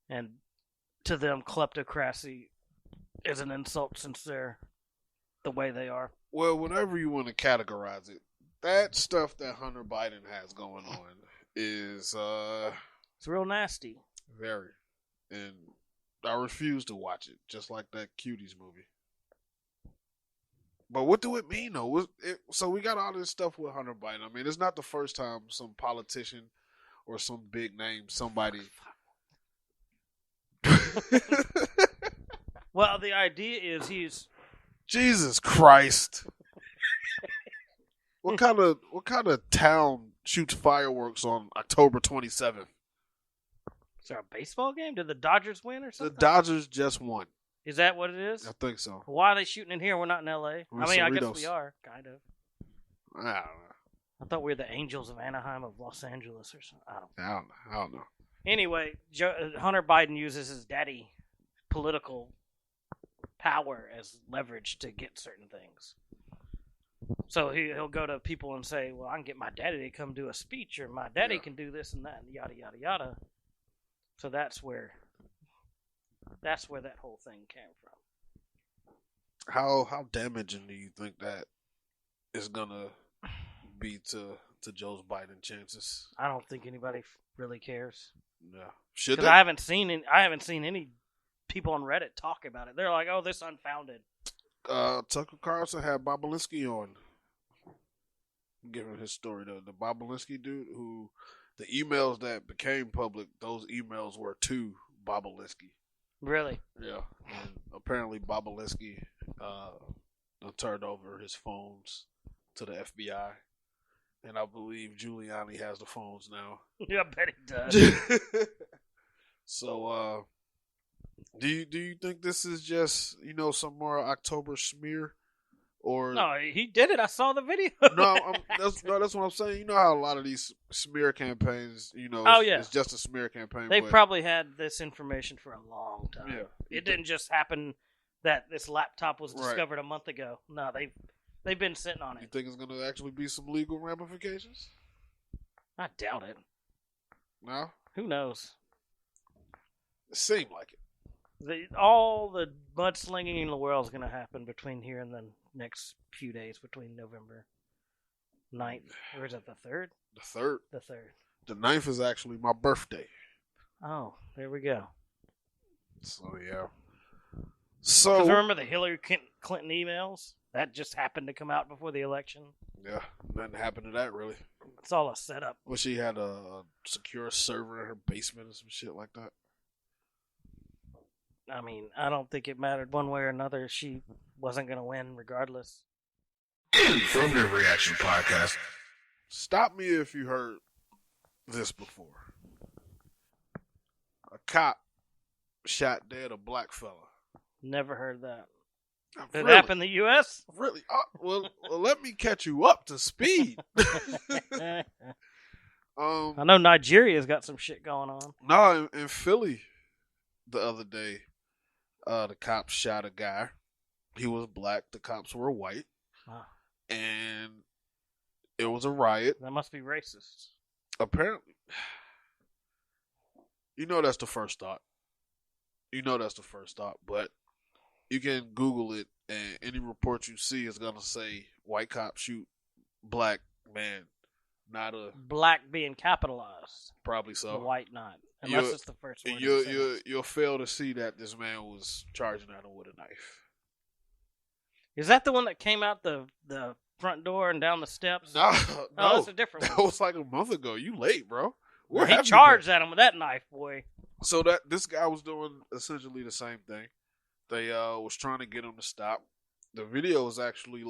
And to them, kleptocracy is an insult since they're the way they are. Well, whatever you want to categorize it, that stuff that Hunter Biden has going on is it's real nasty. Very. And I refuse to watch it, just like that Cuties movie. But what do it mean, though? So we got all this stuff with Hunter Biden. I mean, it's not the first time some politician or some big name, somebody... Well, the idea is he's... Jesus Christ. What kind of town shoots fireworks on October 27th? Is there a baseball game? Did the Dodgers win or something? The Dodgers just won. Is that what it is? I think so. Why are they shooting in here? We're not in L.A. I guess we are, kind of. I don't know. I thought we were the Angels of Anaheim of Los Angeles or something. I don't know. Anyway, Hunter Biden uses his daddy political power as leverage to get certain things. So he'll go to people and say, well, I can get my daddy to come do a speech, or my daddy can do this and that, and yada, yada, yada. So that's where that whole thing came from. How damaging do you think that is gonna be to Joe Biden's chances? I don't think anybody really cares. Yeah, should because I haven't seen any people on Reddit talk about it. They're like, "Oh, this unfounded." Tucker Carlson had Bobolinsky on, giving his story. The Bobolinsky dude, who the emails that became public, those emails were to Bobolinsky. Really? Yeah, and apparently Bobolinsky turned over his phones to the FBI, and I believe Giuliani has the phones now. Yeah, I bet he does. So, do you think this is just some more October smear, or no? He did it. I saw the video. That's what I'm saying. You know how a lot of these smear campaigns, it's just a smear campaign. They've probably had this information for a long time. Yeah, it didn't just happen that this laptop was discovered a month ago. No, they've been sitting on it. You think it's going to actually be some legal ramifications? I doubt it. No? Who knows? It seemed like it. All the mudslinging in the world is going to happen between here and the next few days, between November 9th. Or is it the 3rd? The 3rd. The 3rd. The 9th is actually my birthday. Oh, there we go. So, yeah. So remember the Hillary Clinton emails? That just happened to come out before the election. Yeah, nothing happened to that, really. It's all a setup. Well, she had a secure server in her basement or some shit like that. I mean, I don't think it mattered one way or another. She wasn't going to win regardless. Informative Reaction Podcast. Stop me if you heard this before. A cop shot dead a black fella. Never heard that. Did Really? it happen in the U.S.? Really? Well, let me catch you up to speed. I know Nigeria's got some shit going on. No, in Philly the other day, the cops shot a guy. He was black. The cops were white. Wow. And it was a riot. That must be racist. Apparently. That's the first thought. But you can Google it, and any report you see is going to say white cop shoot black man. Not a... Black being capitalized. Probably so. The white not. Unless it's the first one. You'll fail to see that this man was charging at him with a knife. Is that the one that came out the front door and down the steps? No. That's a different one. That was like a month ago. You late, bro. He charged at him with that knife, boy. So this guy was doing essentially the same thing. They was trying to get him to stop. The video was actually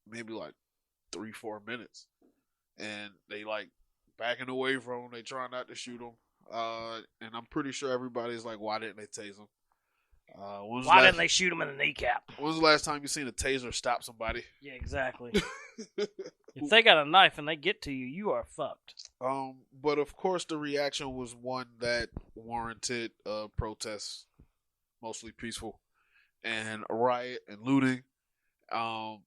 maybe 3-4 minutes, and they backing away from him. They trying not to shoot him, and I'm pretty sure everybody's like, why didn't they tase him? Why didn't they shoot him in the kneecap? When was the last time you seen a taser stop somebody? Yeah, exactly. If they got a knife and they get to you, you are fucked. But of course the reaction was one that warranted protests, mostly peaceful, and a riot and looting. And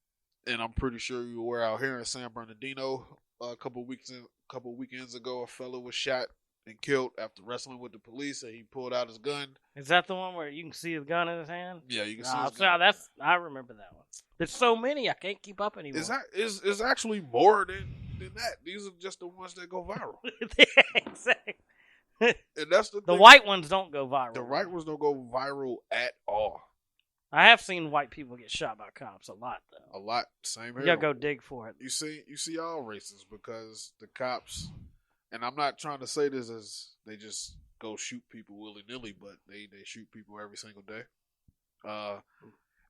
I'm pretty sure you were out here in San Bernardino a couple weekends ago. A fellow was shot and killed after wrestling with the police, and he pulled out his gun. Is that the one where you can see his gun in his hand? Yeah, you can see Oh, his so gun. I remember that one. There's so many, I can't keep up anymore. It's actually more than that. These are just the ones that go viral. Exactly. And that's the thing. white ones don't go viral. The white ones don't go viral at all. I have seen white people get shot by cops a lot, though. A lot. Same here. You gotta go dig for it. You see all races, because the cops, and I'm not trying to say this as they just go shoot people willy-nilly, but they shoot people every single day.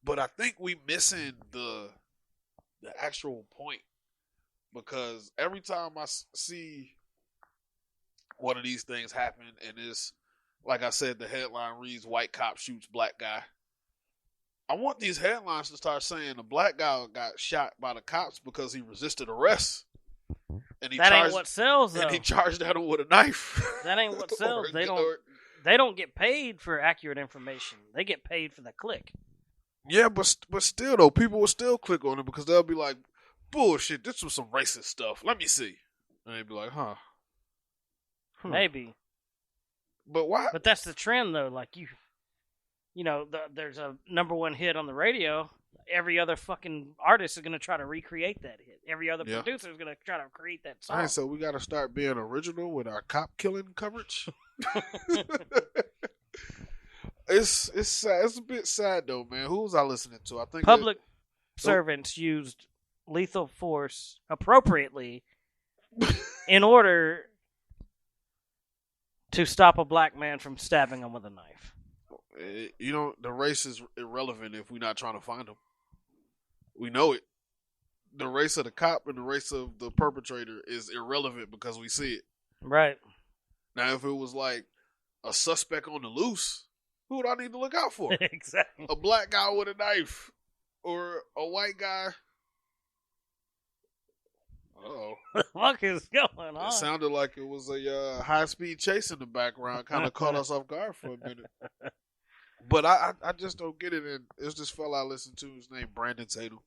But I think we missing the actual point, because every time I see one of these things happen, and it's, like I said, the headline reads, white cop shoots black guy. I want these headlines to start saying the black guy got shot by the cops because he resisted arrest. And he Ain't what sells, though. And he charged at him with a knife. That ain't what sells. They don't get paid for accurate information. They get paid for the click. Yeah, but still, though, people will still click on it because they'll be like, bullshit, this was some racist stuff. Let me see. And they'd be like, huh. Maybe. But why? But that's the trend, though. Like, there's a number one hit on the radio. Every other fucking artist is going to try to recreate that hit. Every other producer is going to try to create that song. All right, so we got to start being original with our cop killing coverage. It's sad. It's a bit sad, though, man. Who was I listening to? I think public servants used lethal force appropriately in order to stop a black man from stabbing him with a knife. The race is irrelevant if we're not trying to find them. We know it. The race of the cop and the race of the perpetrator is irrelevant because we see it. Right. Now, if it was like a suspect on the loose, who would I need to look out for? Exactly. A black guy with a knife or a white guy. Uh-oh. What the fuck is going on? It sounded like it was a high-speed chase in the background. Kind of caught us off guard for a minute. But I just don't get it. And it's this fella I listened to, his name Brandon Tatum.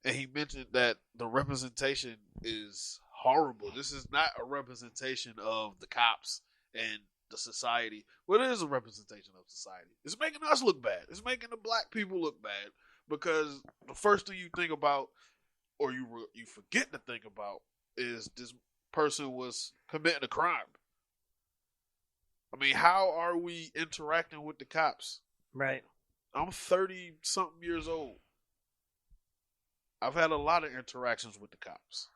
And he mentioned that the representation is horrible. This is not a representation of the cops and the society. Well, it is a representation of society. It's making us look bad. It's making the black people look bad. Because the first thing you think about, or you forget to think about, is this person was committing a crime. I mean, how are we interacting with the cops? Right. I'm 30-something years old. I've had a lot of interactions with the cops.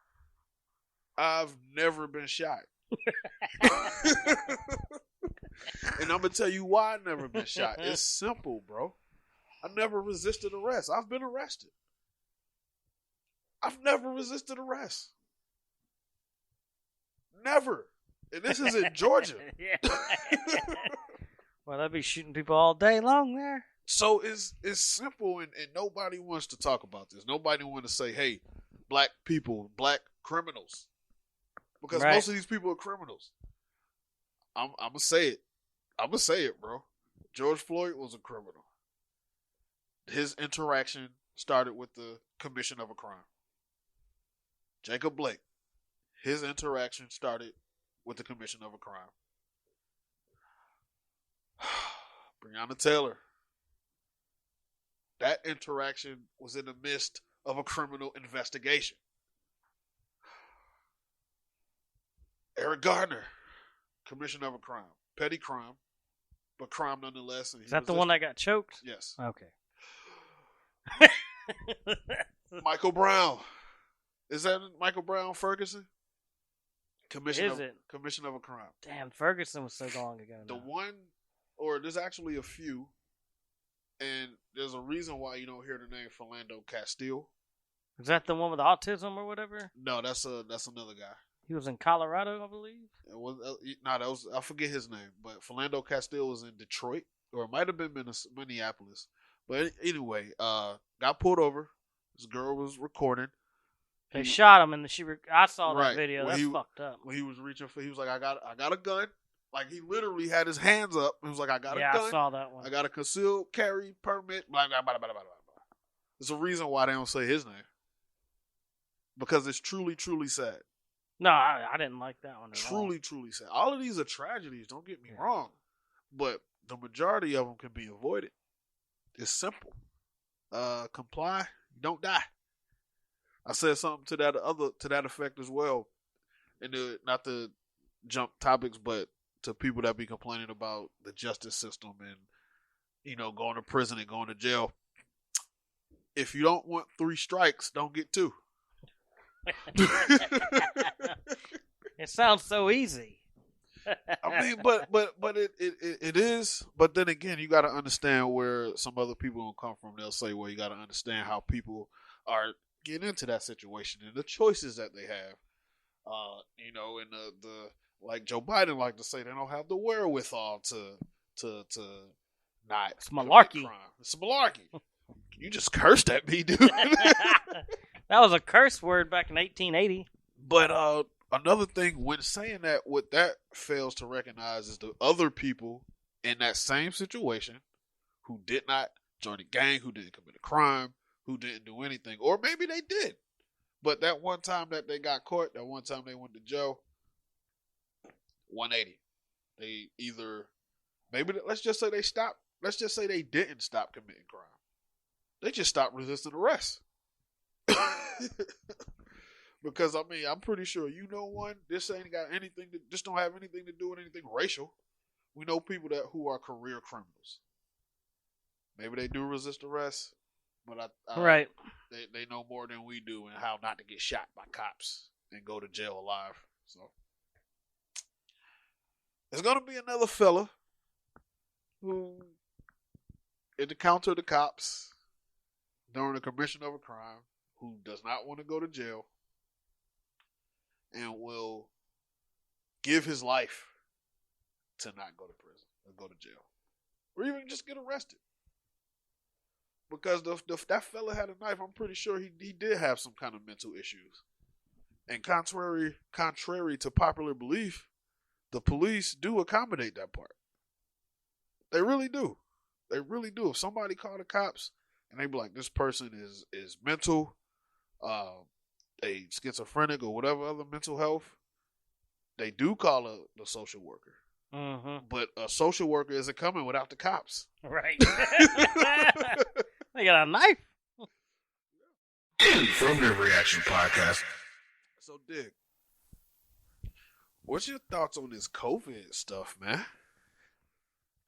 I've never been shot. And I'm going to tell you why I've never been shot. It's simple, bro. I never resisted arrest. I've been arrested. I've never resisted arrest. Never. And this is in Georgia. Well, they'd be shooting people all day long there. So it's simple, and nobody wants to talk about this. Nobody wants to say, hey, black people, black criminals. Because most of these people are criminals. I'm going to say it. I'm going to say it, bro. George Floyd was a criminal. His interaction started with the commission of a crime. Jacob Blake, his interaction started with the commission of a crime. Breonna Taylor, that interaction was in the midst of a criminal investigation. Eric Gardner, commission of a crime. Petty crime, but crime nonetheless. And is that the one that got choked? Yes. Okay. Michael Brown. Is that Michael Brown Ferguson? Commission of a crime. Damn, Ferguson was so long ago now. The one, or there's actually a few, and there's a reason why you don't hear the name Philando Castile. Is that the one with autism or whatever? No, that's another guy. He was in Colorado, I believe. It was that was, I forget his name, but Philando Castile was in Detroit, or it might have been Minneapolis. But anyway, got pulled over. This girl was recording. They shot him, and I saw that right. video. That's fucked up. When he was reaching for, he was like, "I got a gun." Like he literally had his hands up. He was like, "I got a gun. Yeah, I saw that one. I got a concealed carry permit." Blah blah blah blah blah blah. There's a reason why they don't say his name, because it's truly, truly sad. No, I didn't like that one at Truly, truly sad. All of these are tragedies. Don't get me wrong, but the majority of them can be avoided. It's simple. Comply. You don't die. I said something to that effect as well. And not to jump topics, but to people that be complaining about the justice system and going to prison and going to jail. If you don't want 3 strikes, don't get 2. all. It sounds so easy. I mean, but it is. But then again, you got to understand where some other people will come from. They'll say, well, you got to understand how people are getting into that situation and the choices that they have. And the like Joe Biden like to say, they don't have the wherewithal to not. It's malarkey. Crime. It's malarkey. You just cursed at me, dude. That was a curse word back in 1880. But another thing, when saying that, what that fails to recognize is the other people in that same situation who did not join a gang, who didn't commit a crime, who didn't do anything, or maybe they did. But that one time that they got caught, that one time they went to jail, 180. They either, maybe, let's just say they stopped. Let's just say they didn't stop committing crime. They just stopped resisting arrest. Because, I mean, I'm pretty sure this ain't got anything to, this don't have anything to do with anything racial. We know people who are career criminals. Maybe they do resist arrest, but right. They know more than we do and how not to get shot by cops and go to jail alive. So there's gonna be another fella who encountered the cops during the commission of a crime, who does not want to go to jail and will give his life to not go to prison or go to jail, or even just get arrested. Because that fella had a knife, I'm pretty sure he did have some kind of mental issues. And contrary to popular belief, the police do accommodate that part. They really do. They really do. If somebody called the cops and they be like, this person is mental, a schizophrenic or whatever other mental health, they do call the social worker. Mm-hmm. But a social worker isn't coming without the cops. Right. They got a knife. Affirmative Reaction Podcast. So, Dick, what's your thoughts on this COVID stuff, man?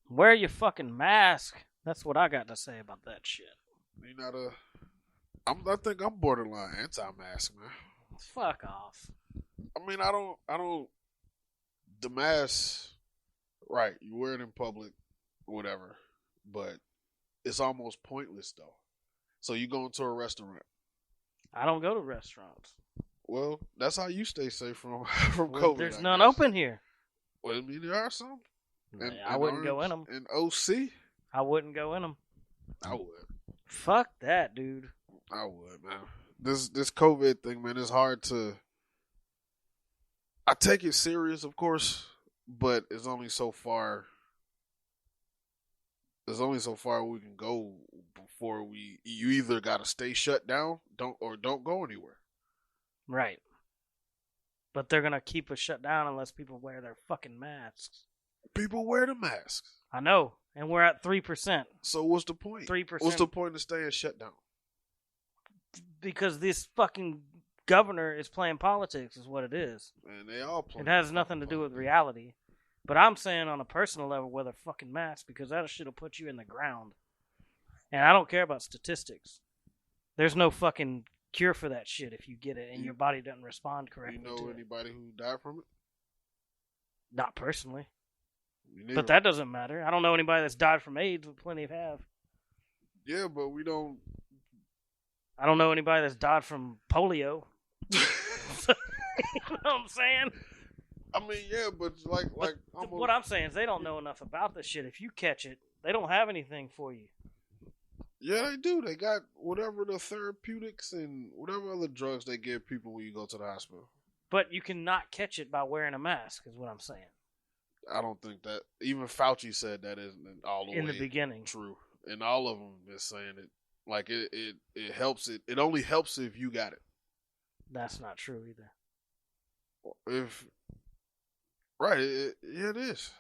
Wear your fucking mask. That's what I got to say about that shit. I think I'm borderline anti-mask, man. Fuck off. I mean, I don't. The mask, right? You wear it in public, whatever, but it's almost pointless though. So you go into a restaurant. I don't go to restaurants. Well, that's how you stay safe from COVID. There's none open here. Well, I mean, there are some. I wouldn't go in them. In OC? I wouldn't go in them. I would. Fuck that, dude. I would, man. This COVID thing, man, is hard to. I take it serious, of course, but it's only so far. There's only so far we can go before you either gotta stay shut down, don't go anywhere. Right. But they're gonna keep us shut down unless people wear their fucking masks. People wear the masks. I know, and we're at 3%. So what's the point? 3%. What's the point of staying shut down? Because this fucking governor is playing politics, is what it is. And they all play. It has nothing to do with reality. But I'm saying on a personal level, wear the fucking mask, because that shit'll put you in the ground. And I don't care about statistics. There's no fucking cure for that shit if you get it and your body doesn't respond correctly. You know anybody who died from it? Not personally. But that doesn't matter. I don't know anybody that's died from AIDS, but plenty have. Yeah, but we don't. I don't know anybody that's died from polio. You know what I'm saying? I mean, yeah, but what I'm saying is they don't know enough about this shit. If you catch it, they don't have anything for you. Yeah, they do. They got whatever the therapeutics and whatever other drugs they give people when you go to the hospital. But you cannot catch it by wearing a mask, is what I'm saying. I don't think that. Even Fauci said that isn't all the way in the beginning true. And all of them is saying it. Like, it helps it. It only helps if you got it. That's not true either. if right, yeah, it is.